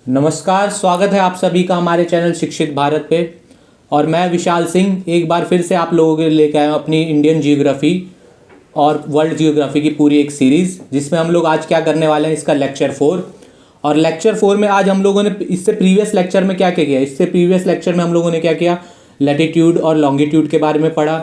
नमस्कार, स्वागत है आप सभी का हमारे चैनल शिक्षित भारत पे। और मैं विशाल सिंह एक बार फिर से आप लोगों के लिए लेकर आया हूँ अपनी इंडियन जियोग्राफी और वर्ल्ड जियोग्राफी की पूरी एक सीरीज़, जिसमें हम लोग आज क्या करने वाले हैं, इसका लेक्चर 4। और लेक्चर 4 में आज हम लोगों ने इससे प्रीवियस लेक्चर में क्या क्या किया, इससे प्रीवियस लेक्चर में हम लोगों ने क्या किया, लैटिट्यूड और लॉन्गिट्यूड के बारे में पढ़ा,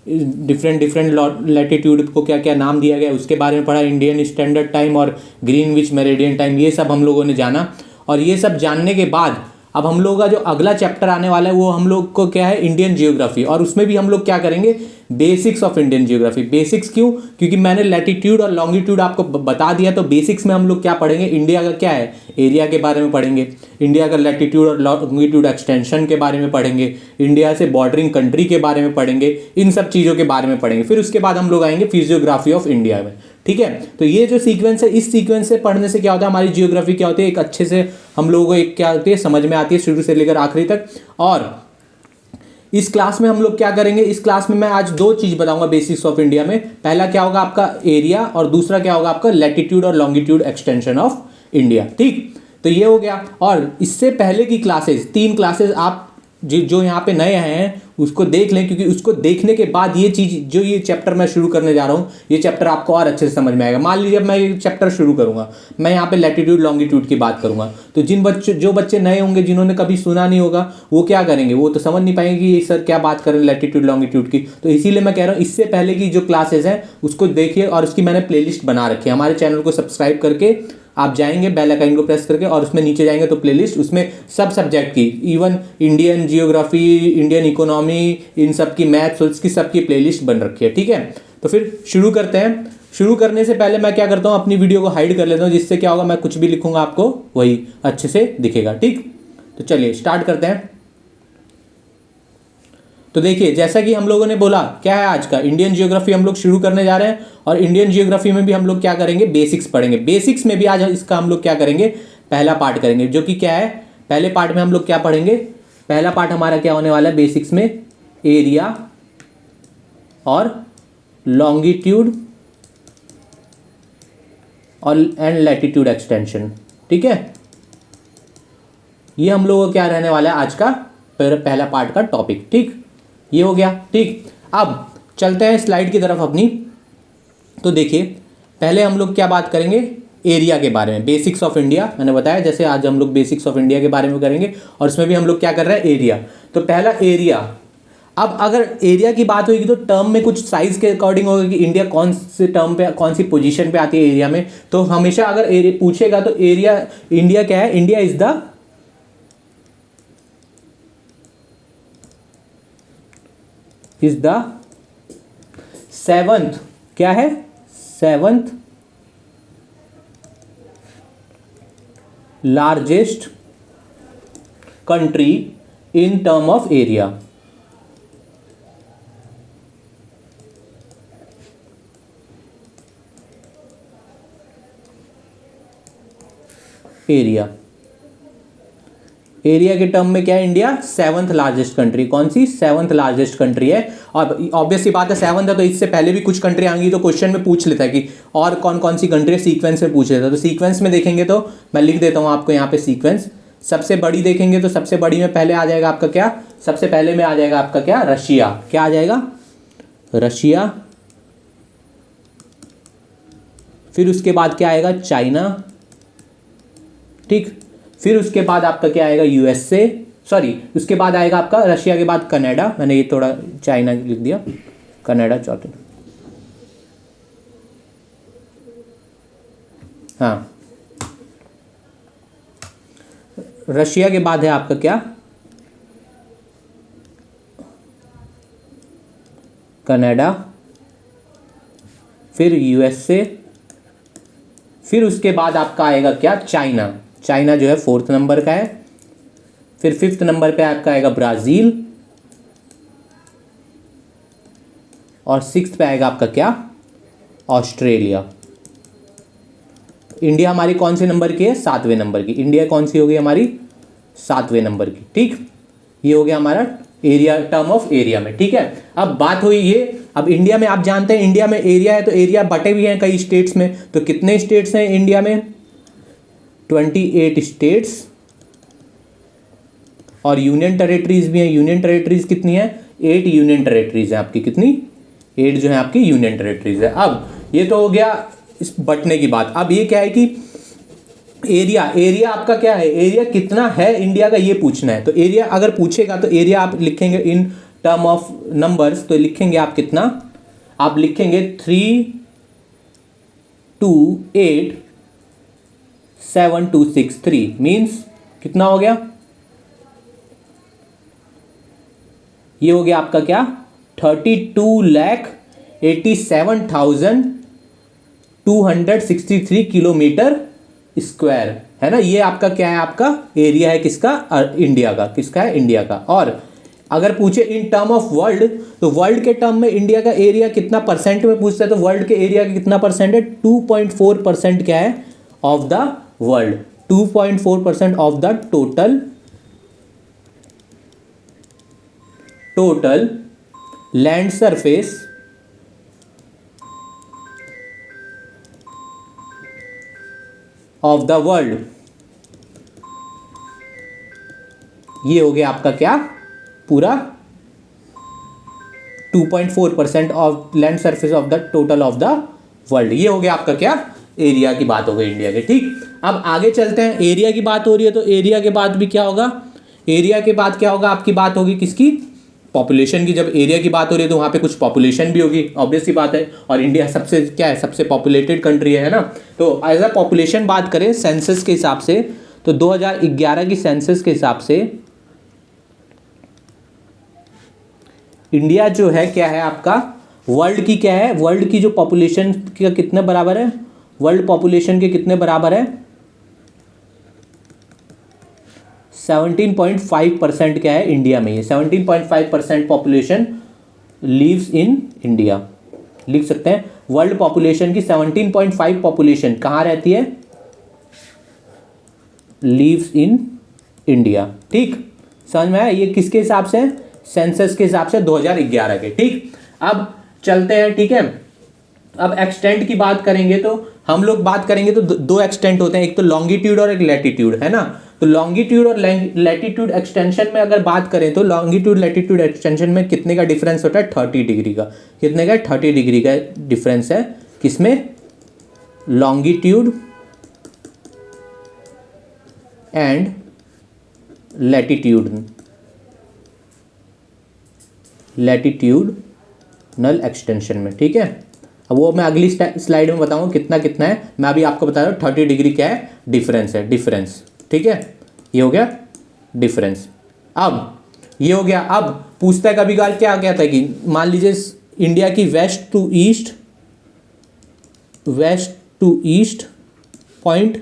डिफरेंट लैटिट्यूड को क्या क्या नाम दिया गया उसके बारे में पढ़ा, इंडियन स्टैंडर्ड टाइम और ग्रीनविच मेरिडियन टाइम, ये सब हम लोगों ने जाना। और ये सब जानने के बाद अब हम लोग का जो अगला चैप्टर आने वाला है वो हम लोग को क्या है, इंडियन जियोग्राफी। और उसमें भी हम लोग क्या करेंगे, basics of Indian geography. Basics क्यों? क्योंकि मैंने लैटिट्यूड और लॉन्गिट्यूड आपको बता दिया, तो बेसिक्स में हम लोग क्या पढ़ेंगे, इंडिया का क्या है, एरिया के बारे में पढ़ेंगे, इंडिया का लैटिट्यूड और लॉन्गिट्यूड एक्सटेंशन के बारे में पढ़ेंगे, इंडिया से बॉर्डरिंग कंट्री के बारे में पढ़ेंगे, इन सब चीज़ों के बारे में पढ़ेंगे। फिर उसके बाद हम लोग आएंगे फिजियोग्राफी ऑफ इंडिया में। ठीक है, तो ये जो सीक्वेंस है, इस सीक्वेंस से पढ़ने से क्या होता है, हमारी जियोग्राफी क्या होती है, एक अच्छे से हम लोगों को एक क्या होती है, समझ में आती है शुरू से लेकर आखिरी तक। और इस क्लास में हम लोग क्या करेंगे, इस क्लास में मैं आज दो चीज़ बताऊंगा बेसिक्स ऑफ इंडिया में। पहला क्या होगा आपका एरिया, और दूसरा क्या होगा आपका लैटिट्यूड और लॉन्गिट्यूड एक्सटेंशन ऑफ इंडिया। ठीक, तो ये हो गया। और इससे पहले की क्लासेस, 3 क्लासेस आप जो यहाँ पे नए आए हैं उसको देख लें, क्योंकि उसको देखने के बाद ये चीज़, जो ये चैप्टर मैं शुरू करने जा रहा हूँ, ये चैप्टर आपको और अच्छे से समझ में आएगा। मान लीजिए अब मैं ये चैप्टर शुरू करूँगा, मैं यहाँ पे लैटिट्यूड लॉन्गिट्यूड की बात करूँगा, तो जो बच्चे नए होंगे, जिन्होंने कभी सुना नहीं होगा, वो क्या करेंगे, वो तो समझ नहीं पाएंगे कि सर क्या बात करें लैटिट्यूड लॉन्गिट्यूड की। तो इसीलिए मैं कह रहा हूँ, इससे पहले की जो क्लासेस हैं उसको देखिए, और उसकी मैंने प्लेलिस्ट बना रखी है। हमारे चैनल को सब्सक्राइब करके आप जाएंगे, बेल आइकन को प्रेस करके, और उसमें नीचे जाएंगे तो प्लेलिस्ट, उसमें सब सब्जेक्ट की, even Indian geography, Indian economy, इन सब की, मैथ्स, उसकी सबकी प्लेलिस्ट बन रखी है। ठीक है, तो फिर शुरू करते हैं। शुरू करने से पहले मैं क्या करता हूँ, अपनी वीडियो को हाइड कर लेता हूँ, जिससे क्या होगा, मैं कुछ भी लिखूंगा आपको वही अच्छे से दिखेगा। ठीक, तो चलिए स्टार्ट करते हैं। तो देखिए, जैसा कि हम लोगों ने बोला, क्या है आज का इंडियन जियोग्राफी हम लोग शुरू करने जा रहे हैं। और इंडियन जियोग्राफी में भी हम लोग क्या करेंगे, बेसिक्स पढ़ेंगे। बेसिक्स में भी आज इसका हम लोग क्या करेंगे, पहला पार्ट करेंगे, जो कि क्या है, पहले पार्ट में हम लोग क्या पढ़ेंगे, पहला पार्ट हमारा क्या होने वाला है बेसिक्स में, एरिया और लॉन्गिट्यूड और एंड लैटिट्यूड एक्सटेंशन। ठीक है, ये हम लोगों को क्या रहने वाला है आज का पहला पार्ट का टॉपिक। ठीक, ये हो गया। ठीक, अब चलते हैं स्लाइड की तरफ अपनी। तो देखिए, पहले हम लोग क्या बात करेंगे, एरिया के बारे में, बेसिक्स ऑफ इंडिया। मैंने बताया जैसे आज हम लोग बेसिक्स ऑफ इंडिया के बारे में करेंगे, और इसमें भी हम लोग क्या कर रहे हैं, एरिया। तो पहला एरिया। अब अगर एरिया की बात होगी तो टर्म में कुछ साइज के अकॉर्डिंग होगा कि इंडिया कौन से टर्म पे, कौन सी पोजीशन पे आती है एरिया में। तो हमेशा अगर एरिया पूछेगा तो एरिया, इंडिया क्या है, इंडिया इज द 7th, क्या है, 7th largest country in term of area. Area के टर्म में क्या है, इंडिया 7th लार्जेस्ट कंट्री। कौन सी 7th लार्जेस्ट कंट्री है। और ऑब्वियस सी बात है 7th है, तो इससे पहले भी कुछ कंट्री आएंगी, तो क्वेश्चन में पूछ लेता है कि और कौन कौन सी कंट्री सीक्वेंस में पूछ लेता है। तो सीक्वेंस में देखेंगे तो मैं लिख देता हूँ आपको यहाँ पे सीक्वेंस। सबसे बड़ी देखेंगे तो सबसे बड़ी में पहले आ जाएगा आपका क्या, सबसे पहले में आ जाएगा आपका क्या, रशिया। क्या आ जाएगा, रशिया। फिर उसके बाद क्या आएगा, चाइना। ठीक, फिर उसके बाद आपका क्या आएगा, यूएसए, सॉरी उसके बाद आएगा आपका रशिया के बाद कनाडा। मैंने ये थोड़ा चाइना लिख दिया, कनाडा चौथे। हाँ, रशिया के बाद है आपका क्या, कनाडा, फिर यूएसए, फिर उसके बाद आपका आएगा क्या, चाइना। चाइना जो है 4th नंबर का है। फिर 5th नंबर पे आपका आएगा ब्राज़ील, और 6th पे आएगा आपका क्या, ऑस्ट्रेलिया। इंडिया हमारी कौन से नंबर की है, 7वें नंबर की। इंडिया कौन सी हो गई हमारी, 7वें नंबर की। ठीक, ये हो गया हमारा एरिया, टर्म ऑफ एरिया में। ठीक है, अब बात हुई ये, अब इंडिया में आप जानते हैं इंडिया में एरिया है, तो एरिया बटे भी हैं कई स्टेट्स में। तो कितने स्टेट्स हैं इंडिया में, 28 स्टेट्स और यूनियन टेरेटरीज भी हैं। यूनियन टेरेटरीज कितनी है? 8 यूनियन टेरेटरीज हैं आपकी। कितनी? 8 जो है आपकी यूनियन टेरेटरीज है। अब ये तो हो गया इस बंटने की बात। अब ये क्या है कि एरिया आपका क्या है, एरिया कितना है इंडिया का, ये पूछना है। तो एरिया अगर पूछेगा तो एरिया आप लिखेंगे इन टर्म ऑफ नंबर्स, तो लिखेंगे आप कितना, आप लिखेंगे 3287263 मीन्स कितना हो गया, ये हो गया आपका क्या, 32,87,263 किलोमीटर स्क्वायर है ना। ये आपका क्या है, आपका एरिया है किसका, इंडिया का। किसका है? इंडिया का। और अगर पूछे इन टर्म ऑफ वर्ल्ड, तो वर्ल्ड के टर्म में इंडिया का एरिया कितना परसेंट में पूछता है, तो वर्ल्ड के एरिया का कितना परसेंट है, 2.4% क्या है of the world, 2.4% of the total land surface of the world. ये हो गया आपका क्या, पूरा 2.4% of land surface of the total of the world. ये हो गया आपका क्या, एरिया की बात हो गई इंडिया के। ठीक, अब आगे चलते हैं। एरिया की बात हो रही है तो एरिया के बाद भी क्या होगा, एरिया के बाद क्या होगा, आपकी बात होगी किसकी, पॉपुलेशन की। जब एरिया की बात हो रही है तो वहाँ पे कुछ पॉपुलेशन भी होगी, ऑब्वियस सी बात है। और इंडिया सबसे क्या है, सबसे पॉपुलेटेड कंट्री है ना। तो एज अ पॉपुलेशन बात करें सेंसस के हिसाब से, तो 2011 की सेंसस के हिसाब से इंडिया जो है क्या है आपका, वर्ल्ड की क्या है, वर्ल्ड की जो पॉपुलेशन का कितने बराबर है, वर्ल्ड पॉपुलेशन के कितने बराबर है, 17.5% क्या है इंडिया में। ये 17.5% पॉपुलेशन लिव्स इन इंडिया, लिख सकते हैं। वर्ल्ड पॉपुलेशन की 17.5 पॉपुलेशन कहाँ रहती है, लिव्स इन इंडिया। ठीक, समझ में आया। ये किसके हिसाब से, सेंसस के हिसाब से 2011 के। ठीक, अब चलते हैं। ठीक है, अब एक्सटेंट की बात करेंगे तो हम लोग बात करेंगे तो दो एक्सटेंट होते हैं, एक तो लॉन्गिट्यूड और एक लैटिट्यूड, है ना। तो लॉन्गिट्यूड और लैटिट्यूड एक्सटेंशन में अगर बात करें तो लॉन्गिट्यूड लैटिट्यूड एक्सटेंशन में कितने का डिफरेंस होता है, 30 डिग्री का। कितने का, 30 डिग्री का डिफरेंस है किसमें, लॉन्गिट्यूड एंड लैटिट्यूडनल एक्सटेंशन में। ठीक है, अब वो मैं अगली स्लाइड में बताऊंगा कितना कितना है। मैं अभी आपको बता रहा हूँ 30 डिग्री क्या है, डिफरेंस है, डिफरेंस। ठीक है, ये हो गया डिफरेंस। अब ये हो गया। अब पूछता है कभी कभार क्या कहता है कि मान लीजिए इंडिया की वेस्ट टू ईस्ट पॉइंट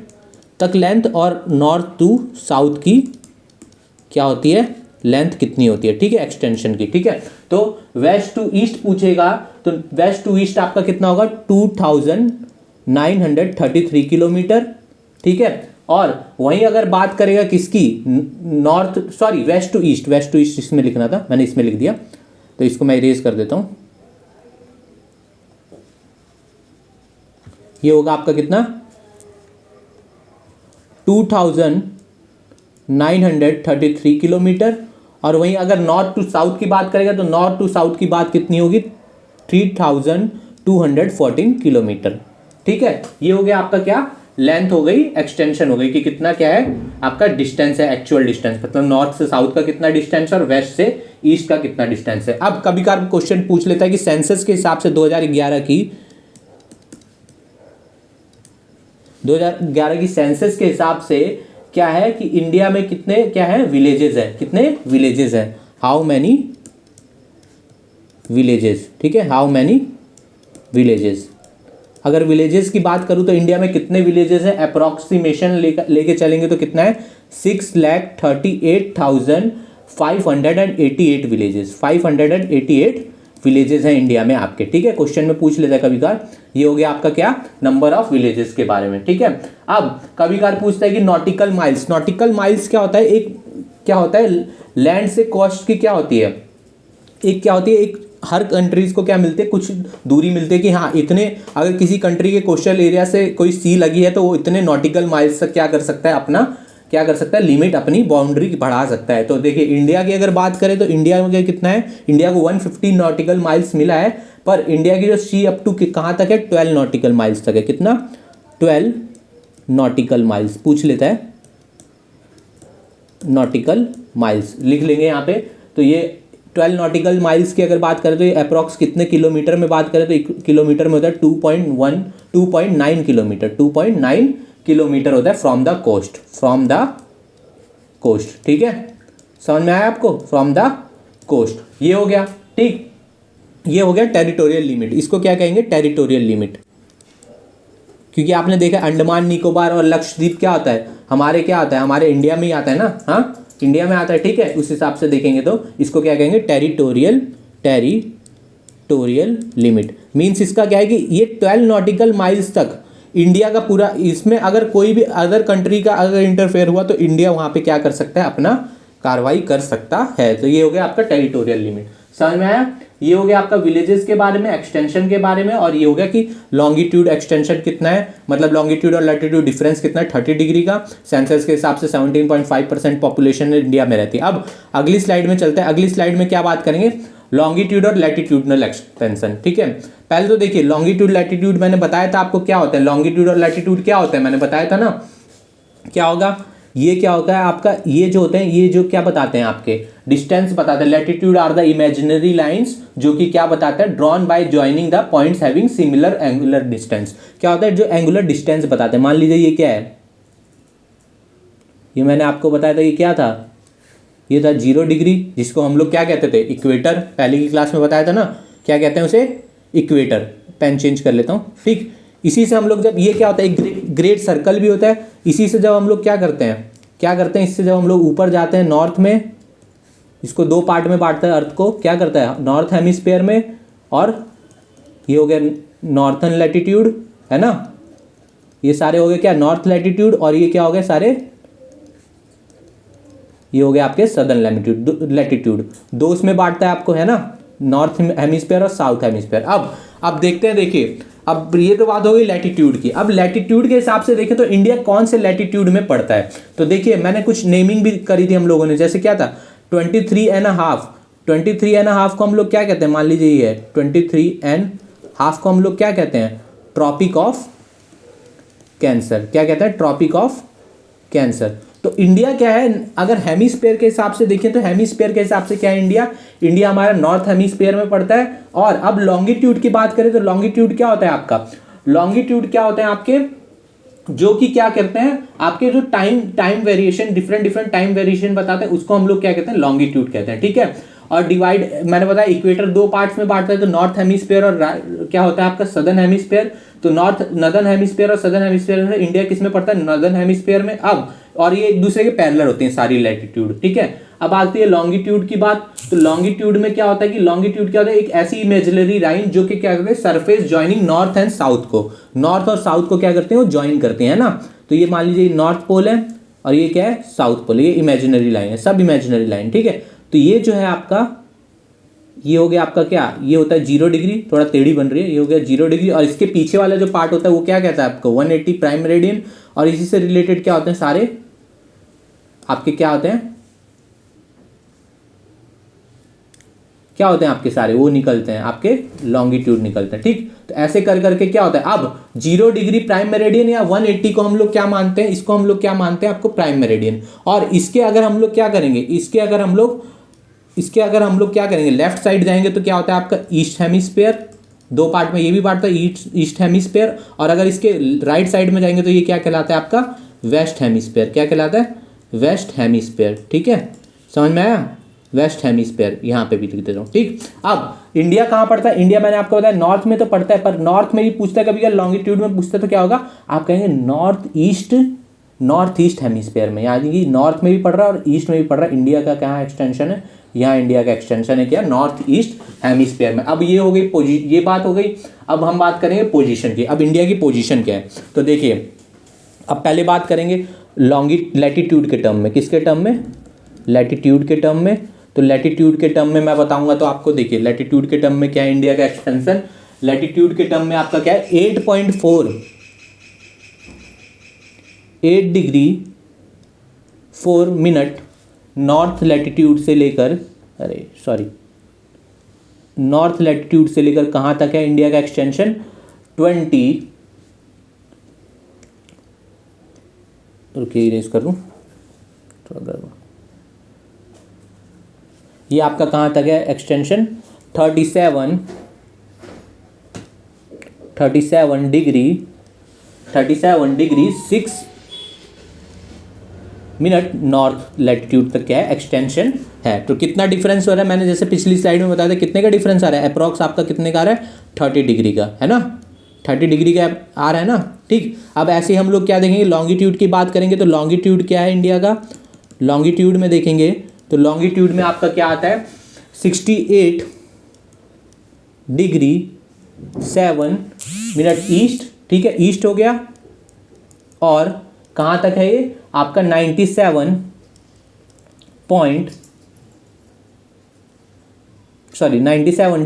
तक लेंथ और नॉर्थ टू साउथ की क्या होती है, लेंथ कितनी होती है। ठीक है, एक्सटेंशन की। ठीक है, तो वेस्ट टू ईस्ट पूछेगा तो वेस्ट टू ईस्ट आपका कितना होगा, 2933 किलोमीटर। ठीक है, और वहीं अगर बात करेगा किसकी, वेस्ट टू ईस्ट इसमें लिखना था, मैंने इसमें लिख दिया, तो इसको मैं इरेज कर देता हूं। ये होगा आपका कितना, 2933 किलोमीटर। और वहीं अगर नॉर्थ टू साउथ की बात करेगा तो नॉर्थ टू साउथ की बात कितनी होगी, 3214 किलोमीटर। ठीक है, ये हो गया आपका क्या, लेंथ हो गई, एक्सटेंशन हो गई कि कितना क्या है आपका डिस्टेंस है, एक्चुअल डिस्टेंस, मतलब नॉर्थ से साउथ का कितना डिस्टेंस है और वेस्ट से ईस्ट का कितना डिस्टेंस है। अब कभी कभार क्वेश्चन पूछ लेता है कि सेंसस के हिसाब से 2011 की सेंसस के हिसाब से क्या है कि इंडिया में कितने क्या है, विलेजेस है, कितने विलेजेस है, हाउ मैनी विलेजेस। ठीक है, हाउ मैनी विलेजेस। अगर विलेजेस की बात करूं तो इंडिया में कितने विलेजेस हैं, अप्रॉक्सीमेशन लेके चलेंगे तो कितना है, 6,38,588 विलेजेस, 588 विलेजेस हैं इंडिया में आपके। ठीक है, क्वेश्चन में पूछ लेता है कभी कभार। ये हो गया आपका क्या, नंबर ऑफ विलेजेस के बारे में। ठीक है, अब कभी कभार पूछता है कि नॉटिकल माइल्स क्या होता है, एक क्या होता है, लैंड से कोस्ट की क्या होती है, एक क्या होती है, एक हर कंट्रीज को क्या मिलते हैं, कुछ दूरी मिलती है कि हाँ इतने, अगर किसी कंट्री के कोस्टल एरिया से कोई सी लगी है तो वो इतने नॉटिकल माइल्स तक क्या कर सकता है, अपना क्या कर सकता है, लिमिट अपनी बाउंड्री बढ़ा सकता है। तो देखिए इंडिया की अगर बात करें तो इंडिया में कितना है, इंडिया को 150 नॉटिकल माइल्स मिला है, पर इंडिया की जो सी अप टू कहाँ तक है, 12 नॉटिकल माइल्स तक है। कितना, 12 नॉटिकल माइल्स। पूछ लेता है नॉटिकल माइल्स, लिख लेंगे यहाँ पे। तो ये 12 नॉटिकल माइल्स की अगर बात करें तो ये अप्रॉक्स कितने किलोमीटर में बात करें तो किलोमीटर में होता है 2.9 किलोमीटर, 2.9 किलोमीटर होता है from the coast, from the coast. ठीक है, समझ में आया आपको, फ्रॉम द कोस्ट। ये हो गया, ठीक, ये हो गया टेरिटोरियल लिमिट। इसको क्या कहेंगे, टेरिटोरियल लिमिट। क्योंकि आपने देखा अंडमान निकोबार और लक्षद्वीप क्या होता है, हमारे क्या आता है, हमारे इंडिया में ही आता है ना, हाँ इंडिया में आता है। ठीक है, उस हिसाब से देखेंगे तो इसको क्या कहेंगे, टेरिटोरियल लिमिट। मीन्स इसका क्या है कि ये 12 नॉटिकल माइल्स तक इंडिया का पूरा, इसमें अगर कोई भी अदर कंट्री का अगर इंटरफेयर हुआ तो इंडिया वहाँ पे क्या कर सकता है, अपना कार्रवाई कर सकता है। तो ये हो गया आपका टेरिटोरियल लिमिट। समझ में आया, ये हो गया आपका विलेजेस के बारे में, एक्सटेंशन के बारे में, और ये हो गया कि लॉन्गिट्यूड एक्सटेंशन कितना है, मतलब लॉन्गिट्यूड और लैटिट्यूड डिफरेंस कितना है 30 डिग्री का। सेंसस के हिसाब से 17.5% पॉपुलेशन इंडिया में रहती है। अब अगली स्लाइड में चलते हैं। अगली स्लाइड में क्या बात करेंगे, लॉन्गिट्यूड और लैटिट्यूडनल एक्सटेंशन। ठीक है, पहले तो देखिए लॉन्गिट्यूड लैटिट्यूड मैंने बताया था आपको क्या होता है, लॉन्गिट्यूड और लैटिट्यूड क्या होता है मैंने बताया था ना, क्या होगा, ये क्या होता है आपका, ये जो होते हैं, ये जो क्या बताते हैं, आपके डिस्टेंस बताते हैं। Latitude are the imaginary lines, जो कि क्या बताते हैं, drawn by joining the points having similar angular distance. क्या होता है, जो एंगुलर डिस्टेंस बताते हैं। मान लीजिए ये क्या है, ये मैंने आपको बताया था, ये क्या था, ये था 0 डिग्री, जिसको हम लोग क्या कहते थे, इक्वेटर। पहले की क्लास में बताया था ना, क्या कहते हैं उसे, इक्वेटर। पेन चेंज कर लेता हूँ, ठीक। इसी से हम लोग जब, ये क्या होता है, एक ग्रेट सर्कल भी होता है। इसी से जब हम लोग क्या करते हैं, इससे जब हम लोग ऊपर जाते हैं नॉर्थ में, इसको 2 पार्ट में बांटता है अर्थ को, क्या करता है, नॉर्थ हेमिस्फीयर में, और ये हो गया नॉर्थन लैटिट्यूड, है ना, ये सारे हो गए क्या, नॉर्थ लैटिट्यूड, और ये क्या हो गए सारे, ये हो गया आपके सदर्न लैटिट्यूड। 2 उसमें बांटता है आपको, है ना, नॉर्थ हेमिस्फीयर और साउथ हेमिस्फीयर। अब देखते हैं, देखिए अब ये तो बात हो गई लैटिट्यूड की। अब लैटिट्यूड के हिसाब से देखें तो इंडिया कौन से लैटिट्यूड में पड़ता है। तो देखिए मैंने कुछ नेमिंग भी करी थी हम लोगों ने, जैसे क्या था 23.5 को हम लोग क्या कहते हैं, मान लीजिए ये 23.5 को हम लोग क्या कहते हैं, ट्रॉपिक ऑफ कैंसर। क्या कहते हैं, ट्रॉपिक ऑफ कैंसर। तो इंडिया क्या है, अगर हेमिस्फीयर के हिसाब से देखें तो हेमिस्फीयर के हिसाब से क्या है, इंडिया हमारा नॉर्थ हेमिस्फीयर में पड़ता है। और अब लॉन्गिट्यूड की बात करें तो लॉन्गिट्यूड क्या होता है आपका, लॉन्गिट्यूड क्या होते हैं आपके, जो कि क्या करते हैं, आपके जो time variation, different time variation बताते हैं, उसको हम लोग क्या कहते हैं, लॉन्गिट्यूड कहते हैं। ठीक है, और डिवाइड मैंने बताया इक्वेटर 2 पार्ट्स में बांटता है, तो नॉर्थ हेमिस्फीयर और क्या होता है आपका सदर्न हेमिस्फीयर। तो नॉर्दर्न हेमिस्फीयर और सदर्न हेमिस्फीयर में इंडिया किस में पड़ता है, नॉर्दर्न हेमिस्फीयर में। अब और ये एक दूसरे के पैरेलल होते हैं सारी लैटिट्यूड। ठीक है, अब आती है लॉन्गिट्यूड की बात। तो लॉन्गिट्यूड में क्या होता है कि लॉन्गिट्यूड क्या होता है, एक ऐसी इमेजिनरी लाइन जो कि क्या करते हैं, surface joining north and south को, नॉर्थ और साउथ को क्या करते हैं, वो ज्वाइन करते हैं ना। तो ये मान लीजिए नॉर्थ पोल है और ये क्या है, साउथ पोल। ये इमेजिनरी लाइन है, सब इमेजिनरी लाइन। ठीक है, तो ये जो है आपका, ये हो गया आपका क्या, ये होता है 0 डिग्री, थोड़ा टेढ़ी बन रही है, ये हो गया 0 डिग्री। और इसके पीछे वाला जो पार्ट होता है वो क्या कहता है आपको, 180 प्राइम मेरिडियन। और इसी से रिलेटेड क्या होते हैं सारे आपके, क्या होते हैं, क्या होते हैं आपके सारे, वो निकलते हैं आपके लॉन्गिट्यूड निकलते हैं। ठीक, तो ऐसे कर करके क्या होता है, अब 0 डिग्री प्राइम मेरिडियन या 180 को हम लोग क्या मानते हैं, इसको हम लोग क्या मानते हैं आपको, प्राइम मेरिडियन। और इसके अगर हम लोग क्या करेंगे, इसके अगर हम लोग क्या करेंगे, लेफ्ट साइड जाएंगे तो क्या होता है आपका ईस्ट हेमिस्फीयर। 2 पार्ट में ये भी बांटता है, ईस्ट हेमिस्फीयर। और अगर इसके राइट साइड में जाएंगे तो ये क्या कहलाता है आपका, वेस्ट हेमिस्फीयर। क्या कहलाता है, वेस्ट हेमिस्फीयर। ठीक है, समझ में आया, वेस्ट हेमिस्फीयर यहाँ पे भी लिख देता हूँ। ठीक, अब इंडिया कहाँ पड़ता है, इंडिया मैंने आपको बताया नॉर्थ में तो पड़ता है, पर नॉर्थ में भी पूछता है कभी, अगर लॉन्गिट्यूड में पूछता है तो क्या होगा, आप कहेंगे नॉर्थ ईस्ट हेमिस्फीयर में, यानी कि नॉर्थ में भी पड़ रहा है और ईस्ट में भी पड़ रहा है। इंडिया का क्या एक्सटेंशन है, यहाँ इंडिया का एक्सटेंशन है क्या, नॉर्थ ईस्ट हेमिस्फीयर में। अब ये हो गई ये बात हो गई। अब हम बात करेंगे पोजीशन की। अब इंडिया की पोजीशन क्या है, तो देखिए अब पहले बात करेंगे लैटिट्यूड के टर्म में। किसके टर्म में, लैटिट्यूड के टर्म में। तो लैटिट्यूड के टर्म में मैं बताऊंगा तो आपको, देखिए लैटिट्यूड के टर्म में क्या है इंडिया का एक्सटेंशन, लैटिट्यूड के टर्म में आपका क्या है, 8.48 डिग्री मिनट नॉर्थ लैटिट्यूड से लेकर, नॉर्थ लैटिट्यूड से लेकर कहाँ तक है इंडिया का एक्सटेंशन? 20, रुकिए इरेज कर लूँ थोड़ा गड़बड़। ये आपका कहाँ तक है extension? 37 degree 6 minute north latitude तक क्या है एक्सटेंशन है। तो कितना डिफरेंस हो रहा है, मैंने जैसे पिछली स्लाइड में बताया था कितने का डिफरेंस आ रहा है? अप्रॉक्स आपका कितने का आ रहा है? 30 डिग्री का, है ना? 30 डिग्री का आ रहा है ना। ठीक, अब ऐसे हम लोग क्या देखेंगे, लॉन्गिट्यूड की बात करेंगे। तो लॉन्गिट्यूड क्या है इंडिया का? लॉन्गिट्यूड में देखेंगे तो लॉन्गिट्यूड में आपका क्या आता है? 68 डिग्री 7 मिनट ईस्ट। ठीक है, ईस्ट हो गया। और कहाँ तक है ये आपका? 97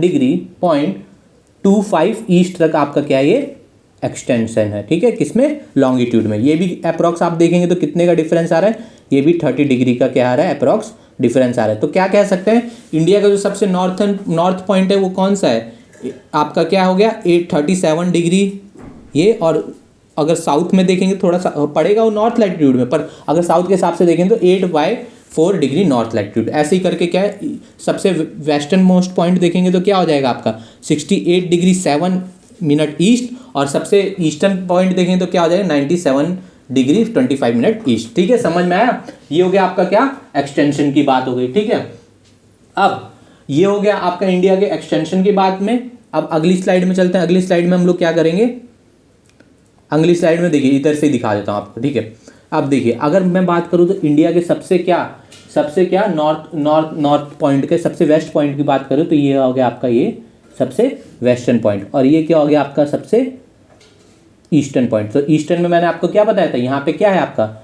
डिग्री 0.25 ईस्ट तक आपका क्या है ये एक्सटेंशन है। ठीक है, किसमें? लॉन्गिट्यूड में। ये भी अप्रॉक्स आप देखेंगे तो कितने का डिफरेंस आ रहा है? ये भी 30 डिग्री का क्या आ रहा है? अप्रॉक्स डिफरेंस आ रहा है। तो क्या कह सकते हैं, इंडिया का जो सबसे नॉर्थ पॉइंट है वो कौन सा है? आपका क्या हो गया? 37 डिग्री ये। और अगर साउथ में देखेंगे थोड़ा सा पड़ेगा वो नॉर्थ लैटिट्यूड में, पर अगर साउथ के हिसाब से देखें तो 8/4 डिग्री नॉर्थ लैटिट्यूड। ऐसे ही करके क्या है, सबसे वेस्टर्न मोस्ट पॉइंट देखेंगे तो क्या हो जाएगा आपका? 68 डिग्री 7 मिनट ईस्ट। और सबसे ईस्टर्न पॉइंट देखेंगे तो क्या हो जाएगा? 97 डिग्री 25 मिनट ईस्ट। ठीक है, समझ में आया? ये हो गया आपका क्या? एक्सटेंशन की बात हो गई। ठीक है, अब ये हो गया आपका इंडिया के एक्सटेंशन की बात में। अब अगली स्लाइड में चलते हैं। अगली स्लाइड में हम लोग क्या करेंगे? अगली स्लाइड में देखिए, इधर से दिखा देता हूँ आपको। ठीक है, अब देखिए, अगर मैं बात करूँ तो इंडिया के सबसे क्या नॉर्थ पॉइंट के सबसे वेस्ट पॉइंट की बात करूँ तो ये हो गया आपका ये सबसे वेस्टर्न पॉइंट। और ये क्या हो गया आपका? सबसे ईस्टर्न पॉइंट। तो ईस्टर्न में मैंने आपको क्या बताया था, यहाँ पे क्या है आपका?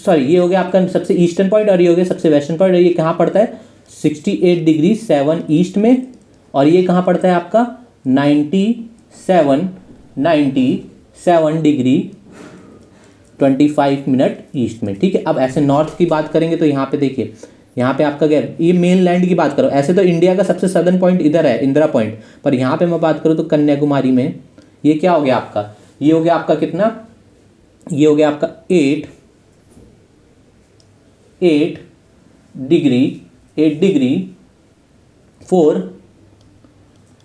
ये हो गया आपका सबसे ईस्टर्न पॉइंट और ये हो गया सबसे वेस्टर्न पॉइंट। ये कहाँ पड़ता है? 68 डिग्री 7 ईस्ट में। और ये कहाँ पड़ता है आपका? 97 डिग्री 25 मिनट ईस्ट में। ठीक है, अब ऐसे नॉर्थ की बात करेंगे तो यहाँ पे देखिए, यहाँ पे आपका क्या है? ये मेन लैंड की बात करो। ऐसे तो इंडिया का सबसे सदर्न पॉइंट इधर है, इंदिरा पॉइंट। पर यहाँ पे मैं बात करूँ तो कन्याकुमारी में ये क्या हो गया आपका? ये हो गया आपका कितना? ये हो गया आपका 8 डिग्री 4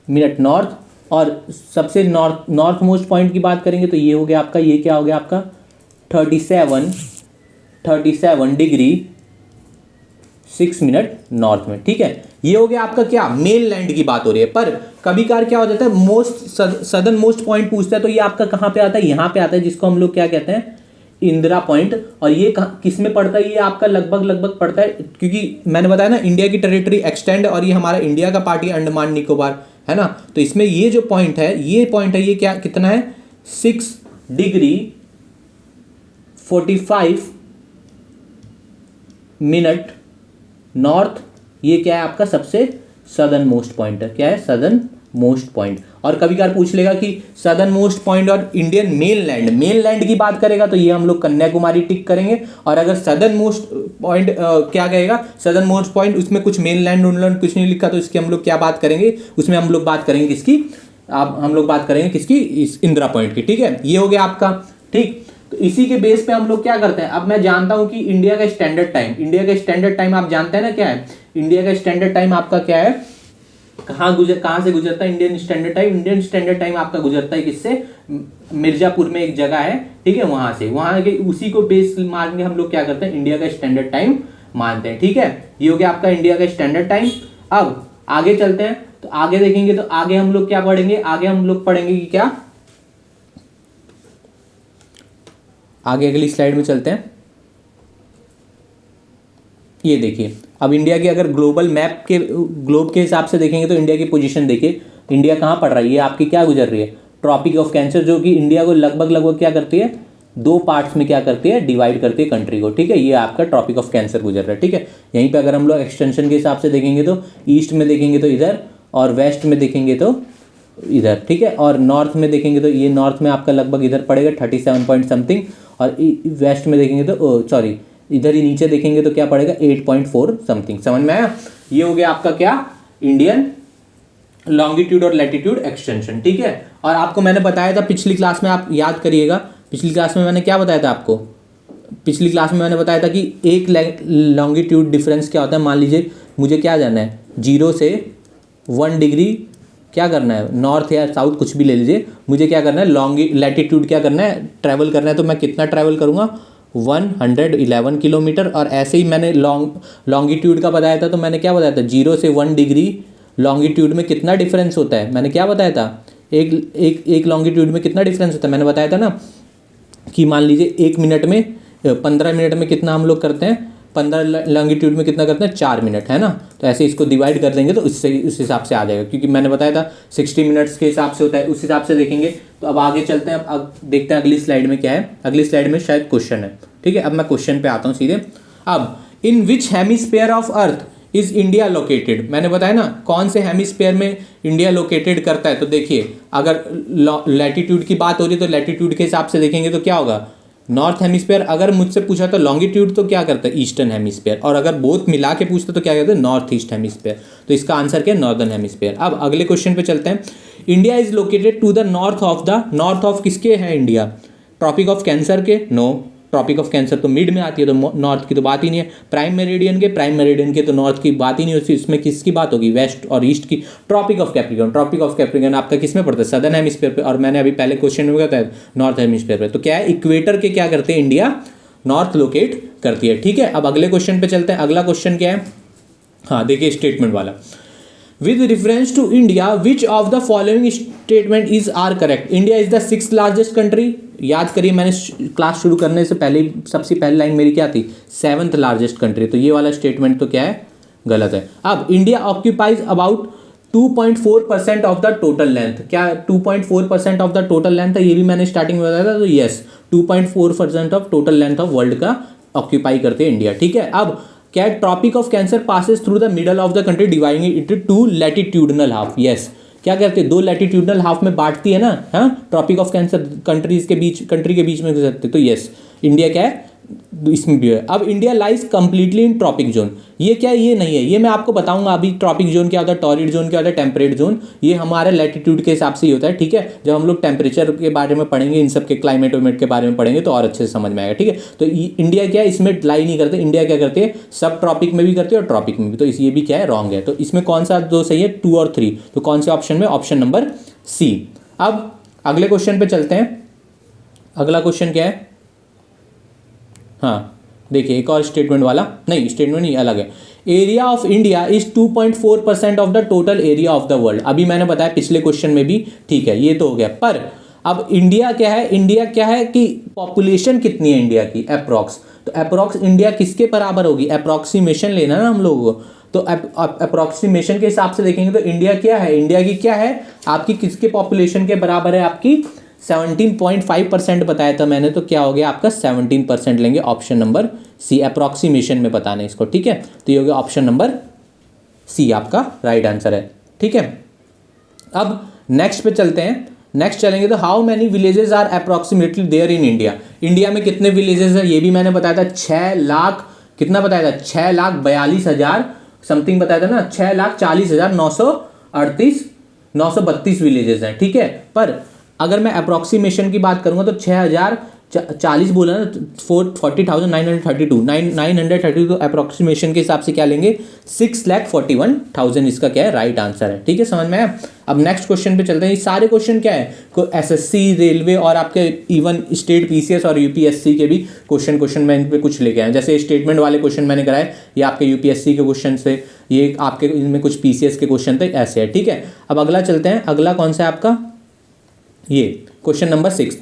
मिनट नॉर्थ। और सबसे नॉर्थ मोस्ट पॉइंट की बात करेंगे तो ये हो गया आपका, ये क्या हो गया आपका? 37 डिग्री 6 मिनट नॉर्थ में। ठीक है, ये हो गया आपका क्या? मेन लैंड की बात हो रही है। पर कभी कभार क्या हो जाता है, सदर्न मोस्ट पॉइंट पूछता है तो ये आपका कहाँ पे आता है? यहाँ पे आता है, जिसको हम लोग क्या कहते हैं? इंदिरा पॉइंट। और ये किस में पड़ता है? ये आपका लगभग पड़ता है, क्योंकि मैंने बताया ना इंडिया की टेरिटरी एक्सटेंड, और ये हमारा इंडिया का पार्ट है अंडमान निकोबार, है ना। तो इसमें ये जो पॉइंट है, ये क्या कितना है? 6 डिग्री 45 मिनट नॉर्थ। ये क्या है आपका? सबसे सदर्न मोस्ट पॉइंट है। क्या है? Southern most point. और कभी कभार पूछ लेगा कि सदर्न मोस्ट पॉइंट और इंडियन मेन लैंड की बात करेगा तो ये हम लोग कन्याकुमारी टिक करेंगे। और अगर सदर्न मोस्ट पॉइंट क्या कहेगा? सदर्न मोस्ट पॉइंट, उसमें कुछ मेन लैंड कुछ नहीं लिखा तो इसकी हम लोग क्या बात करेंगे? उसमें हम लोग बात करेंगे किसकी? अब हम लोग बात करेंगे किसकी? इस इंदिरा पॉइंट की। ठीक है, ये हो गया आपका। ठीक, तो इसी के बेस पे हम लोग क्या करते हैं? अब मैं जानता हूं कि इंडिया का स्टैंडर्ड टाइम आप जानते हैं ना क्या है? इंडिया का स्टैंडर्ड टाइम आपका क्या है? कहाँ से गुजरता है इंडियन स्टैंडर्ड टाइम आपका गुजरता है किससे? मिर्जापुर में एक जगह है, ठीक है, वहां के उसी को बेस मान के हम लोग क्या करते हैं? इंडिया का स्टैंडर्ड टाइम मानते हैं। ठीक है, ये हो गया आपका इंडिया का स्टैंडर्ड टाइम। अब आगे चलते हैं, तो आगे देखेंगे तो आगे हम लोग क्या पढ़ेंगे? आगे हम लोग पढ़ेंगे कि क्या? आगे अगली स्लाइड में चलते हैं। ये देखिए, अब इंडिया के अगर ग्लोब के हिसाब से देखेंगे तो इंडिया की पोजीशन देखिए, इंडिया कहाँ पड़ रहा है? ये आपकी क्या गुजर रही है? ट्रॉपिक ऑफ कैंसर, जो कि इंडिया को लगभग क्या करती है? 2 पार्ट्स में क्या करती है? डिवाइड करती है कंट्री को। ठीक है, ये आपका ट्रॉपिक ऑफ कैंसर गुजर रहा है। ठीक है, यहीं पे अगर हम लोग एक्सटेंशन के हिसाब से देखेंगे तो ईस्ट में देखेंगे तो इधर, और वेस्ट में देखेंगे तो इधर। ठीक है, और नॉर्थ में देखेंगे तो ये नॉर्थ में आपका लगभग इधर पड़ेगा 37 पॉइंट समथिंग, और वेस्ट में देखेंगे तो सॉरी इधर ही नीचे देखेंगे तो क्या पड़ेगा 8.4 समथिंग। समझ में आया? ये हो गया आपका क्या, इंडियन लॉन्गिट्यूड और लैटिट्यूड एक्सटेंशन। ठीक है, और आपको मैंने बताया था पिछली क्लास में, आप याद करिएगा, पिछली क्लास में मैंने क्या बताया था आपको, पिछली क्लास में मैंने बताया था कि एक लॉन्गिट्यूड डिफरेंस क्या होता है। मान लीजिए मुझे क्या जाना है, 0 से 1 डिग्री क्या करना है, नॉर्थ या साउथ कुछ भी ले लीजिए, मुझे क्या करना है लैटिट्यूड क्या करना है, ट्रैवल करना है। तो मैं कितना ट्रैवल करूँगा, 111 किलोमीटर। और ऐसे ही मैंने लॉन्गिट्यूड का बताया था, तो मैंने क्या बताया था, 0 से 1 डिग्री लॉन्गिट्यूड में कितना डिफरेंस होता है, मैंने क्या बताया था, एक लॉन्गिट्यूड में कितना डिफरेंस होता है, मैंने बताया था ना कि मान लीजिए 1 मिनट में 15 मिनट में कितना हम लोग करते हैं, 15 लॉन्गिट्यूड में कितना करते हैं, 4 मिनट, है ना। तो ऐसे इसको डिवाइड कर देंगे तो इससे उस हिसाब से आ जाएगा, क्योंकि मैंने बताया था 60 मिनट्स के हिसाब से होता है, उस हिसाब से देखेंगे। तो अब आगे चलते हैं, अब देखते हैं अगली स्लाइड में क्या है। अगली स्लाइड में शायद क्वेश्चन है। ठीक है, अब मैं क्वेश्चन पे आता हूँ सीधे। अब in which hemisphere of earth is India located, मैंने बताया ना कौन से हेमिस्फीयर में इंडिया लोकेटेड करता है। तो देखिए अगर लैटिट्यूड की बात हो रही है तो लैटिट्यूड के हिसाब से देखेंगे तो क्या होगा, नॉर्थ हेमिस्फीयर। अगर मुझसे पूछा तो लॉन्गिट्यूड तो क्या करता है, ईस्टर्न हेमिस्फीयर। और अगर बोथ मिला के पूछते तो क्या कहते हैं, नॉर्थ ईस्ट हेमिस्फीयर। तो इसका आंसर क्या है, नॉर्दर्न हेमिस्फीयर। अब अगले क्वेश्चन पे चलते हैं। India is located to the north of किसके है इंडिया, ट्रॉपिक ऑफ कैंसर के, नो, ट्रॉपिक ऑफ कैंसर तो मिड में आती है, तो नॉर्थ की तो बात ही नहीं है। प्राइम मेरिडियन के तो नॉर्थ की बात ही नहीं होती, इसमें किसकी बात होगी, वेस्ट और ईस्ट की। ट्रॉपिक ऑफ कैप्रिकॉर्न आपका किस में पड़ता है, सदर्न हेमिस्फीयर पे। और मैंने अभी पहले क्वेश्चन में बताया नॉर्थ हेमिस्फीयर पे। तो क्या है, इक्वेटर के क्या करते हैं इंडिया नॉर्थ लोकेट करती है। ठीक है, अब अगले क्वेश्चन पे चलते हैं। अगला क्वेश्चन क्या है, हाँ देखिए स्टेटमेंट वाला, with reference to India which of the following statement is are correct. India is the 6th largest country. याद करिए मैंने क्लास शुरू करने से पहले सबसे पहली लाइन मेरी क्या थी, 7th लार्जेस्ट कंट्री। तो ये वाला स्टेटमेंट तो क्या है, गलत है। अब India occupies about 2.4% of the total length, क्या 2.4% ऑफ द टोटल लेंथ है, ये भी मैंने स्टार्टिंग में बताया था। तो yes 2.4% of total length of world का ऑक्यूपाई करते हैं इंडिया। ठीक है, अब क्या, tropic of cancer passes through the middle of the country dividing it two latitudinal half. Yes, क्या करते हैं, 2 लैटिट्यूडनल हाफ में बांटती है ना, हाँ, ट्रॉपिक ऑफ कैंसर कंट्री के बीच में सकते। तो यस इंडिया क्या है, इसमें भी है। अब India lies completely in tropic zone, ये क्या है, ये नहीं है, ये मैं आपको बताऊंगा अभी। ट्रॉपिक जोन क्या होता है, टॉरिड जोन क्या होता है, टेम्परेट जोन, ये हमारे लैटिट्यूड के हिसाब से ही होता है। ठीक है, जब हम लोग टेम्परेचर के बारे में पढ़ेंगे, इन सब के क्लाइमेट वेमेट के बारे में पढ़ेंगे तो और अच्छे से समझ में आएगा। ठीक है, तो इंडिया क्या है, इसमें लाई नहीं करते। इंडिया क्या करते हैं, सब ट्रॉपिक में भी करते हैं और ट्रॉपिक में भी। तो ये भी क्या है, रॉन्ग है। तो इसमें कौन सा दो सही है, 2 और 3। तो कौन से ऑप्शन में, ऑप्शन नंबर सी। अब अगले क्वेश्चन पे चलते हैं। अगला क्वेश्चन क्या है, हाँ देखिए एक और स्टेटमेंट वाला, नहीं स्टेटमेंट नहीं, अलग है। Area of India is 2.4% of the total area of the world. अभी मैंने बताया पिछले क्वेश्चन में भी, ठीक है ये तो हो गया। पर अब इंडिया क्या है, इंडिया क्या है कि पॉपुलेशन कितनी है इंडिया की, अप्रॉक्स। तो अप्रॉक्स इंडिया किसके बराबर होगी, अप्रॉक्सीमेशन लेना ना हम लोगों को। तो अप्रॉक्सीमेशन के हिसाब से देखेंगे तो इंडिया क्या है, इंडिया की क्या है आपकी, किसके पॉपुलेशन के बराबर है आपकी, 17.5% बताया था मैंने। तो क्या हो गया आपका 17% लेंगे, ऑप्शन नंबर सी, अप्रॉक्सीमेशन में बताना है इसको। ठीक है, तो ये हो गया ऑप्शन नंबर सी आपका राइट आंसर है। ठीक है, अब नेक्स्ट पे चलते हैं। नेक्स्ट चलेंगे तो how many villages are approximately there in India. India में कितने विलेजेस है, ये भी मैंने बताया था 6 लाख, कितना बताया था, 6,42,000 समथिंग बताया था ना, 6,40,932 विलेजेस हैं। ठीक है, पर अगर मैं अप्रॉक्सीमेशन की बात करूंगा तो 6,040 बोला ना, 932 अप्रॉक्सीमेशन के हिसाब से क्या लेंगे, 6,41,000 इसका क्या है राइट आंसर है। ठीक है, समझ में आया। अब नेक्स्ट क्वेश्चन पे चलते हैं। ये सारे क्वेश्चन क्या है, एसएससी, रेलवे और आपके इवन स्टेट पीसीएस और यूपीएससी के भी क्वेश्चन मैं इन पे कुछ लेके आया। जैसे स्टेटमेंट वाले क्वेश्चन मैंने कराए, ये आपके यूपीएससी के क्वेश्चन से, ये आपके इनमें कुछ पीसीएस के क्वेश्चन थे, ऐसे है। ठीक है, अब अगला चलते हैं। अगला कौन सा है आपका, ये question number 6,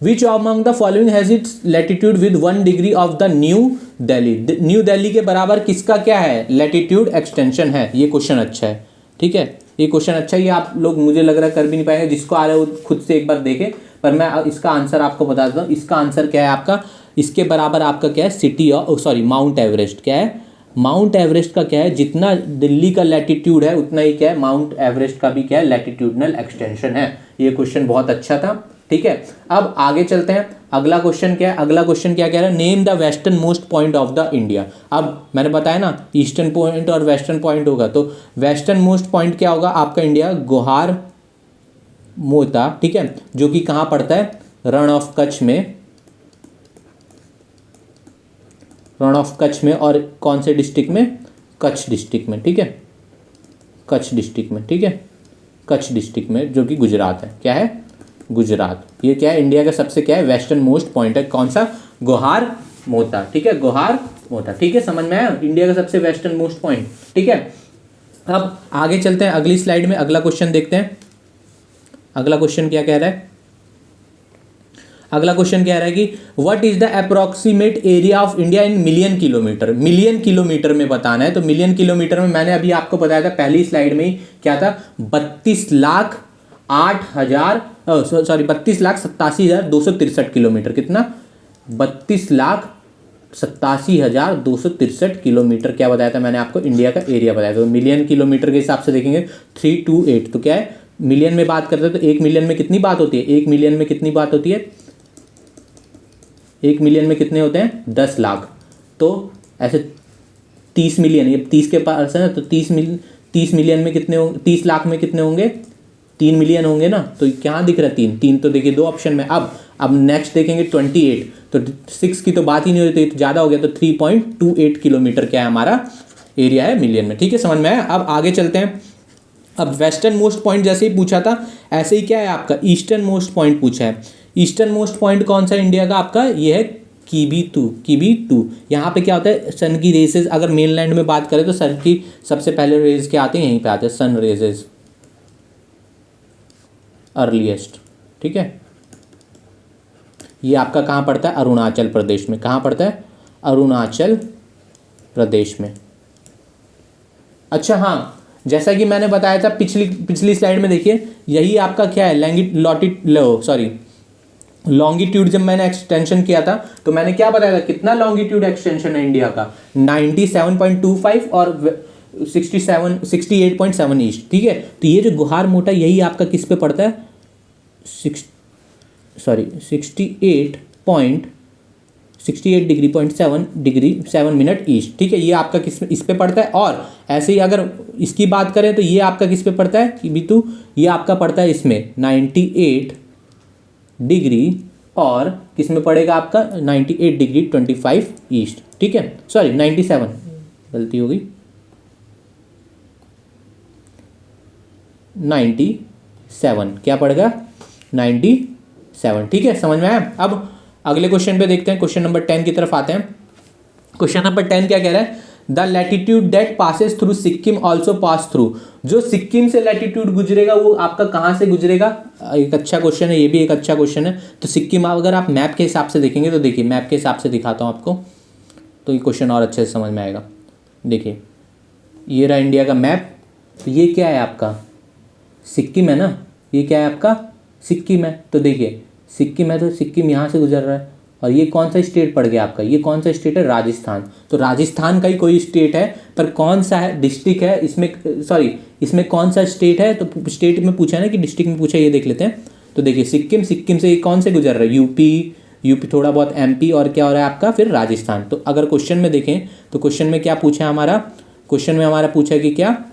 which among the following has its latitude with 1 degree of the new Delhi. New Delhi के बराबर किसका क्या है, लैटिट्यूड एक्सटेंशन है। ये क्वेश्चन अच्छा है। ठीक है, ये क्वेश्चन अच्छा है, ये आप लोग मुझे लग रहा है कर भी नहीं पाएंगे, जिसको आ रहा है वो खुद से एक बार देखे। पर मैं इसका आंसर आपको बता देता हूँ। इसका आंसर क्या है आपका, इसके बराबर आपका क्या है, सिटी ऑफ माउंट एवरेस्ट। क्या है, माउंट एवरेस्ट का क्या है, जितना दिल्ली का लैटिट्यूड है उतना ही क्या है, माउंट एवरेस्ट का भी क्या है, लैटिट्यूडनल एक्सटेंशन है। ये क्वेश्चन बहुत अच्छा था। ठीक है, अब आगे चलते हैं। अगला क्वेश्चन क्या है, अगला क्वेश्चन क्या कह रहा है, name the western most point of the India. अब मैंने बताया ना ईस्टर्न पॉइंट और वेस्टर्न पॉइंट होगा, तो वेस्टर्न मोस्ट पॉइंट क्या होगा आपका इंडिया, गोहार मोता, ठीक है, जो कि कहाँ पड़ता है, रण ऑफ कच्छ में, रण ऑफ कच्छ में, और कौन से डिस्ट्रिक्ट में, कच्छ डिस्ट्रिक्ट में, ठीक है, कच्छ डिस्ट्रिक्ट में, ठीक है, कच्छ डिस्ट्रिक्ट में, जो कि गुजरात है, क्या है, गुजरात। ये क्या है, इंडिया का सबसे क्या है, वेस्टर्न मोस्ट पॉइंट है, कौन सा, गोहार मोता, ठीक है, गोहार मोता, ठीक है, समझ में आया, इंडिया का सबसे वेस्टर्न मोस्ट पॉइंट, ठीक है। अब आगे चलते हैं, अगली स्लाइड में अगला क्वेश्चन देखते हैं। अगला क्वेश्चन क्या कह रहा है, अगला क्वेश्चन कह रहा है कि what is the approximate area of India in million kilometre, million kilometre में बताना है। तो मिलियन किलोमीटर में मैंने अभी आपको बताया था पहली स्लाइड में ही, क्या था, 32,87,263 किलोमीटर, कितना, 32,87,263 किलोमीटर क्या बताया था मैंने आपको, इंडिया का एरिया बताया था। तो मिलियन किलोमीटर के हिसाब से देखेंगे 328, तो क्या है, मिलियन में बात करते हैं तो 1 मिलियन में कितनी बात होती है, 1 मिलियन में कितनी बात होती है, 1 मिलियन में कितने होते हैं, 10 लाख। तो ऐसे 30 मिलियन, ये 30 के पास है ना, तो 30 मिलियन में कितने होंगे, 30 लाख में कितने होंगे, 3 मिलियन होंगे ना। तो क्या दिख रहा है, 3 तो देखिए 2 ऑप्शन में। अब नेक्स्ट देखेंगे 28, तो 6 की तो बात ही नहीं होती, तो ज़्यादा हो गया, तो 3.28 किलोमीटर क्या है हमारा एरिया है मिलियन में, ठीक है, समझ में आया। अब आगे चलते हैं। अब वेस्टर्न मोस्ट पॉइंट जैसे ही पूछा था, ऐसे ही क्या है आपका ईस्टर्न मोस्ट पॉइंट पूछा है। ईस्टर्न मोस्ट पॉइंट कौन सा इंडिया का आपका, ये है किबी टू। यहाँ पे क्या होता है, सन की रेसेस, अगर मेनलैंड में बात करें तो सन की सबसे पहले रेज क्या आते हैं, यहीं पे आते हैं, सन रेजेस अर्लीस्ट, ठीक है। ये आपका कहाँ पड़ता है, अरुणाचल प्रदेश में, कहाँ पड़ता है, अरुणाचल प्रदेश में। अच्छा हाँ, जैसा कि मैंने बताया था पिछली स्लाइड में, देखिए यही आपका क्या है, लॉन्गिट्यूड। जब मैंने एक्सटेंशन किया था तो मैंने क्या बताया था, कितना लॉन्गिट्यूड एक्सटेंशन है इंडिया का, 97.25 और 68.7 ईस्ट, ठीक है। तो ये जो गुहार मोटा, यही आपका किस पे पड़ता है, 68.7 ईस्ट, ठीक है, ये आपका किस इस पे पड़ता है। और ऐसे ही अगर इसकी बात करें तो ये आपका किस पे पड़ता है कि बितु, ये आपका पड़ता है इसमें 98 डिग्री, और किस में पड़ेगा आपका 98 डिग्री 25 ईस्ट, ठीक है, सॉरी 97, गलती हो गई, 97 क्या पड़ेगा, 97, ठीक है, समझ में आया। अब अगले क्वेश्चन पे देखते हैं, क्वेश्चन नंबर 10 की तरफ आते हैं। क्वेश्चन नंबर 10 क्या कह रहा है, the latitude that passes through Sikkim also pass through, जो सिक्किम से लैटिट्यूड गुजरेगा वो आपका कहाँ से गुजरेगा, एक अच्छा क्वेश्चन है, ये भी एक अच्छा क्वेश्चन है। तो सिक्किम अगर आप मैप के हिसाब से देखेंगे, तो देखिए मैप के हिसाब से दिखाता हूँ आपको, तो ये क्वेश्चन और अच्छे से समझ में आएगा। देखिए ये रहा इंडिया का मैप, तो ये क्या है आपका, सिक्किम है ना, ये क्या है आपका, सिक्किम है। तो देखिए सिक्किम है, तो सिक्किम यहाँ से गुजर रहा है, और ये कौन सा स्टेट पड़ गया आपका, ये कौन सा स्टेट है, राजस्थान। तो राजस्थान का ही कोई स्टेट है, पर कौन सा है डिस्ट्रिक्ट है इसमें, सॉरी इसमें कौन सा स्टेट है, तो स्टेट में पूछा है ना कि डिस्ट्रिक्ट में पूछा है, ये देख लेते हैं। तो देखिए सिक्किम से ये कौन से गुजर रहा है, यूपी थोड़ा बहुत एमपी, और क्या हो रहा है आपका फिर राजस्थान। तो अगर क्वेश्चन में देखें तो क्वेश्चन में क्या पूछा है हमारा, क्वेश्चन में हमारा पूछा है कि क्या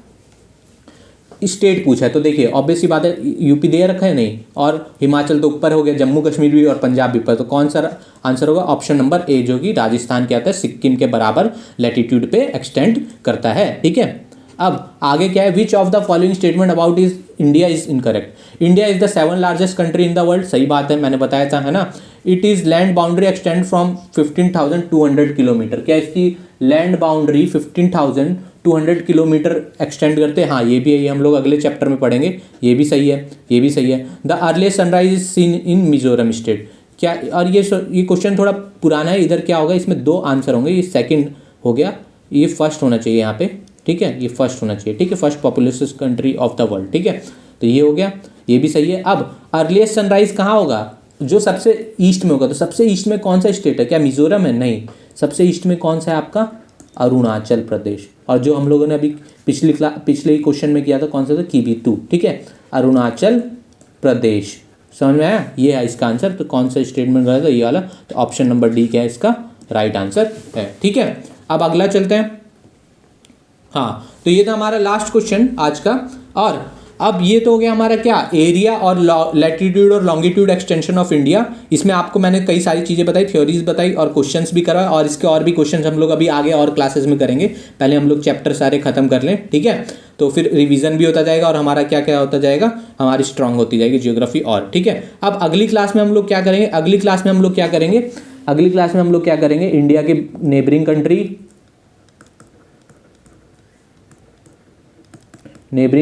स्टेट पूछा है। तो देखिए ऑब्वियस सी बात है, यूपी दे रखा है नहीं, और हिमाचल तो ऊपर हो गया, जम्मू कश्मीर भी और पंजाब भी ऊपर, तो कौन सा आंसर होगा, ऑप्शन नंबर ए, जो कि राजस्थान क्या आता है, सिक्किम के बराबर लैटिट्यूड पे एक्सटेंड करता है, ठीक है। अब आगे क्या है, विच of the following statement about is India is incorrect. India is the 7th largest country in the world, सही बात है, मैंने बताया था, है ना। It is land boundary extend from 15,200 kilometre, क्या इसकी लैंड बाउंड्री 15,200 किलोमीटर एक्सटेंड करते हैं, हाँ ये भी है, ये हम लोग अगले चैप्टर में पढ़ेंगे, ये भी सही है, ये भी सही है। The earliest sunrise is seen in Mizoram state, क्या, और ये क्वेश्चन थोड़ा पुराना है, इधर क्या होगा, इसमें 2 आंसर होंगे, ये सेकंड हो गया, ये फर्स्ट होना चाहिए यहाँ पे, ठीक है, ये फर्स्ट होना चाहिए, ठीक है, first populated country of the world, ठीक है, तो ये हो गया, ये भी सही है। अब अर्लीस्ट सनराइज कहाँ होगा, जो सबसे ईस्ट में होगा, तो सबसे ईस्ट में कौन सा स्टेट है, क्या मिजोरम है, नहीं, सबसे ईस्ट में कौन सा है आपका, अरुणाचल प्रदेश। और जो हम लोगों ने अभी पिछले क्वेश्चन में किया था, कौन सा था, किबी टू, ठीक है, अरुणाचल प्रदेश, समझ में आया? ये है इसका आंसर। तो कौन सा स्टेटमेंट गलत है? ये वाला। तो ऑप्शन नंबर डी क्या है इसका राइट आंसर है। ठीक है, अब अगला चलते हैं। हाँ, तो ये था हमारा लास्ट क्वेश्चन आज का। और अब ये तो हो गया हमारा क्या, एरिया और लैटिट्यूड और लॉन्गिट्यूड एक्सटेंशन ऑफ इंडिया। इसमें आपको मैंने कई सारी चीज़ें बताई, थ्योरीज बताई और क्वेश्चंस भी कराए, और इसके और भी क्वेश्चंस हम लोग अभी आगे और क्लासेस में करेंगे। पहले हम लोग चैप्टर सारे खत्म कर लें, ठीक है? तो फिर रिवीजन भी होता जाएगा और हमारा क्या क्या होता जाएगा, हमारी स्ट्रांग होती जाएगी जियोग्राफी और। ठीक है, अब अगली क्लास में हम लोग क्या करेंगे, अगली क्लास में हम लोग क्या करेंगे, अगली क्लास में हम लोग क्या करेंगे, इंडिया के नेबरिंग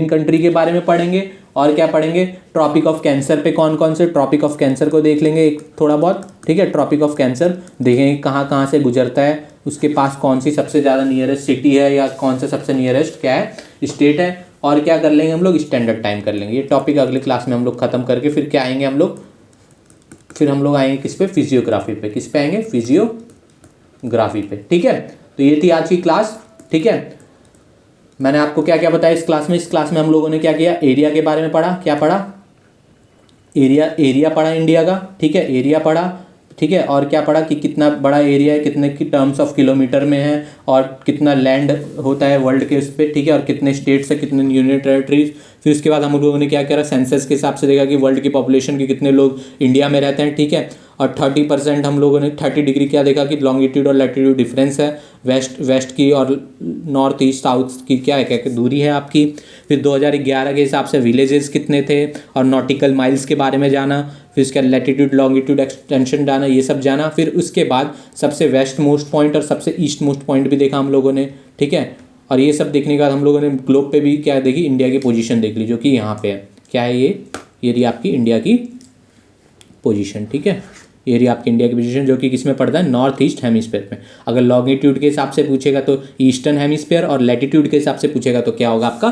कंट्री के बारे में पढ़ेंगे। और क्या पढ़ेंगे, ट्रॉपिक ऑफ कैंसर पे कौन कौन से, ट्रॉपिक ऑफ कैंसर को देख लेंगे एक थोड़ा बहुत। ठीक है, ट्रॉपिक ऑफ कैंसर देखेंगे कहाँ कहाँ से गुजरता है, उसके पास कौन सी सबसे ज़्यादा नियरेस्ट सिटी है या कौन सा सबसे नियरेस्ट क्या है स्टेट है। और क्या कर लेंगे हम लोग, स्टैंडर्ड टाइम कर लेंगे। ये टॉपिक अगले क्लास में हम लोग खत्म करके फिर क्या आएंगे हम लोग, फिर हम लोग आएंगे किस पे, फिजियोग्राफी पे। किस पे आएंगे, फिजियोग्राफी पे। ठीक है, तो ये थी आज की क्लास। ठीक है, मैंने आपको क्या क्या बताया इस क्लास में। इस क्लास में हम लोगों ने क्या किया, एरिया के बारे में पढ़ा। क्या पढ़ा, एरिया पढ़ा इंडिया का। ठीक है, एरिया पढ़ा। ठीक है, और क्या पढ़ा कि कितना बड़ा एरिया है, कितने की टर्म्स ऑफ किलोमीटर में है, और कितना लैंड होता है वर्ल्ड के उस पर। ठीक है, और कितने स्टेट्स है, कितने यूनियन टेरिटरीज। फिर उसके बाद हम लोगों ने क्या करा, सेंसस के हिसाब से देखा कि वर्ल्ड की पॉपुलेशन के कितने लोग इंडिया में रहते हैं। ठीक है, और 30% हम लोगों ने 30 डिग्री क्या देखा कि लॉन्गिट्यूड और लैटिट्यूड डिफरेंस है, वेस्ट की और नॉर्थ ईस्ट साउथ की क्या है, क्या दूरी है आपकी। फिर 2011 के हिसाब से विलेजेस कितने थे और नॉटिकल माइल्स के बारे में जाना। फिर उसके लैटिट्यूड लॉन्गिट्यूड एक्सटेंशन जाना, ये सब जाना। फिर उसके बाद सबसे वेस्ट मोस्ट पॉइंट और सबसे ईस्ट मोस्ट पॉइंट भी देखा हम लोगों ने। ठीक है, और ये सब देखने के बाद हम लोगों ने ग्लोब पे भी क्या देखी, इंडिया की पोजीशन देख ली, जो कि यहाँ पे है। क्या है ये रही आपकी इंडिया की पोजीशन। ठीक है, ये रही आपकी इंडिया की पोजीशन, जो कि किस में पड़ता है, नॉर्थ ईस्ट हेमिस्फीयर में। अगर लॉन्गिट्यूड के हिसाब से पूछेगा तो ईस्टर्न हेमिस्फीयर, और लैटिट्यूड के हिसाब से पूछेगा तो क्या होगा आपका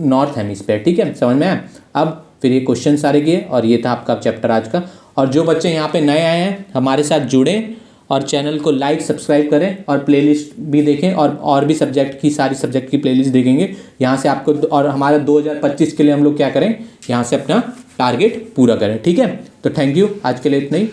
नॉर्थ हेमिस्फीयर। ठीक है, समझ में आया? अब फिर ये क्वेश्चन सारे किए, और ये था आपका चैप्टर आज का। और जो बच्चे यहाँ पे नए आए हैं हमारे साथ जुड़ें और चैनल को लाइक सब्सक्राइब करें और प्लेलिस्ट भी देखें, और भी सब्जेक्ट की सारी सब्जेक्ट की प्लेलिस्ट देखेंगे यहाँ से आपको। और हमारे 2025 के लिए हम लोग क्या करें, यहाँ से अपना टारगेट पूरा करें। ठीक है, तो थैंक यू, आज के लिए इतना ही।